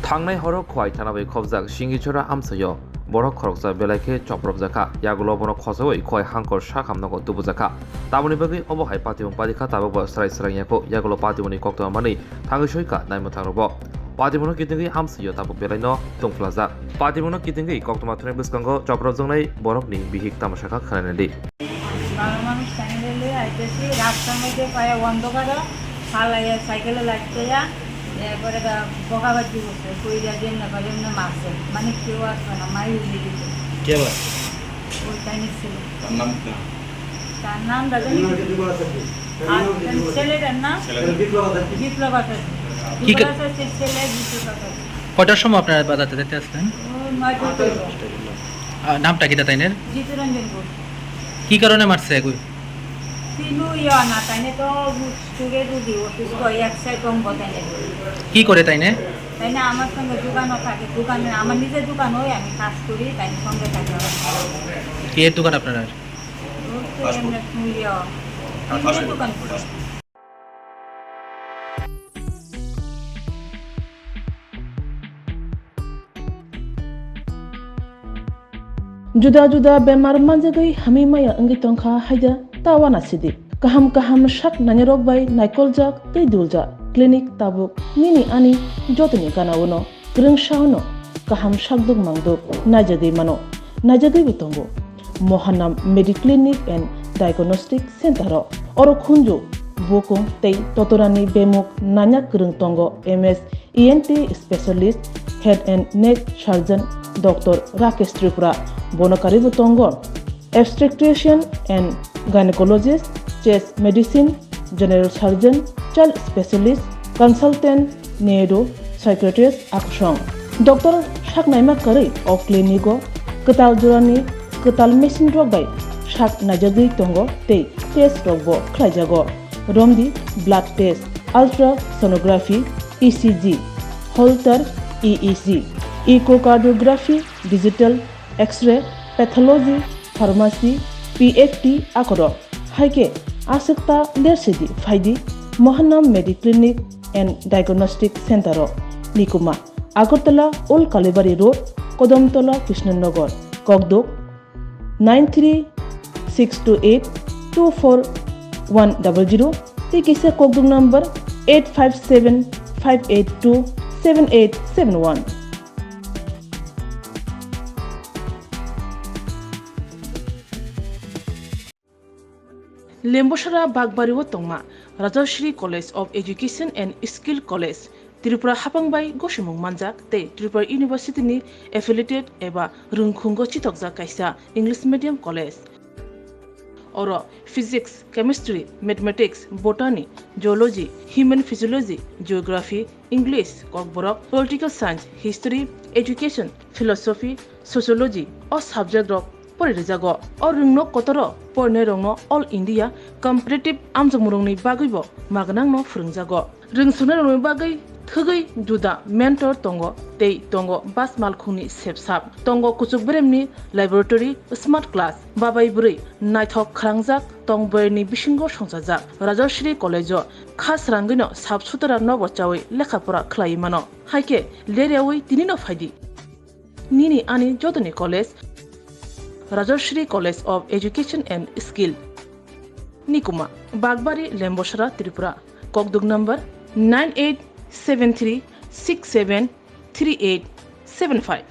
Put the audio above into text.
थांनाय हराव खौवाइ थानाबै खबजाक Singicherra Amchaio borok khoroksa belaikhe choprobjakha yagulo bono khosawai khowai hangkor sakhamnago tubujakha taboni bagui obo hai patimung padikha tabokbo srai yagulo patimuni koktoma mani thangisoika naimo thangrobo patimuno kitingui Amchaio tabuk belaino tongflajak patimuno kitingui koktoma thunai bwskango choprobjaknai borokni bihik tamasakha khananadi মানুষ সাইকেলে আইতেছি রাস্তার মধ্যে পায়ে অন্ধকার ফালাইয়া সাইকেলে লাগতেয়া এরপরে বকাবাজি করছে কইরা যেমন করে এমনি মারছে মানে কেউ আসবে না মাই উড়িয়ে দিতে কে বলে ওই চাইনিজ ছিল তার নাম তার নাম দাদা ছেলেটার না বিপ্লব আছে ছেলে বিপ্লব আছে কটার সময় আপনারা বাজাতে যেতে আসলেন নামটা কি তাইনের জিতুরঞ্জন কি কারণে মারছে কই তিনু ইয়া না তাইনে তো সুগে দুদি অফিস তো এক সাইড কম বতাইনে কি করে তাইনে তাইনে আমার সঙ্গে দোকানও থাকে দোকানে আমার নিজের দোকান হয় আমি কাজ করি তাই সঙ্গে থাকে কি এর দোকান আপনার দোকান Juda-juda bemar manjagai hamimaya anggi tongkha haida tawana sidi kaham shak nanyarok bai naikoljak tei dulja klinik tabuk nini ani jotoni ganawono grengshauno kaham shakduk mangduk najagei mano najagei bitongo mohanam mediclinic and diagnostic center oro khunju bokung tei totorani bemuk nanyak greng tongo ms ent specialist head and neck surgeon Dr. Rakesh Tripura Bonakari Butongo, obstetrician and gynecologist, chest medicine, general surgeon, child specialist, consultant, neuro, psychiatrist, Akshong. Dr. Shaknaima Kari of Clinico, Katal Jorani, Katal Machine Drogbai, Shak Najagi Tongo, Te, Test Rogbo, Klajago, Romdi, blood test, ultrasonography, ECG, Holter, EEC. Echocardiography, digital, X-ray, pathology, pharmacy, PFT, akoro. Haike asekta lersidi faidi Mohanam Mediclinic and Diagnostic Center Nikuma Agartala Old Kalibari Road Kodamtola Krishnanagar Kogdok 93-628-24100 Tikisa Kogdok number 857-582-7871. Lembosara Bagbariwo Tongma, Rajashri College of Education and Skill College, Tripura Hapangbai Goshimung Manjak, Te Tripura University ni affiliated eba Rungkhungo Chitokja Kaisa English Medium College. Oro Physics, Chemistry, Mathematics, Botany, Geology, Human Physiology, Geography, English, Kokborok, Political Science, History, Education, Philosophy, Sociology, or subject of Porijago, or Rungno Kotoro, Pornerongno, All India, Comparative Amjamurongni Bagibo, Maganangno Frungjago. Ring Sunarong Bagai, Thugai, Juda, Mentor Tongo, Tei Tongo, Bas Malkuni, Sepsap, Tongo Kuchukbremni, Laboratory, Smart Class, Babai Buri, Nighthawk Krangjak, Tongberni Bishingo Shonsajak, Rajashri College, Khas Rangino, Subsutara Novochawi, Lekapura Klaimano, Haike, Leriawi, Tinino Fadi. Nini Ani Jotani College, Rajashri College of Education and Skill. Nikuma, Bagbari, Lembosara, Tripura. Kokduk number 9873673875.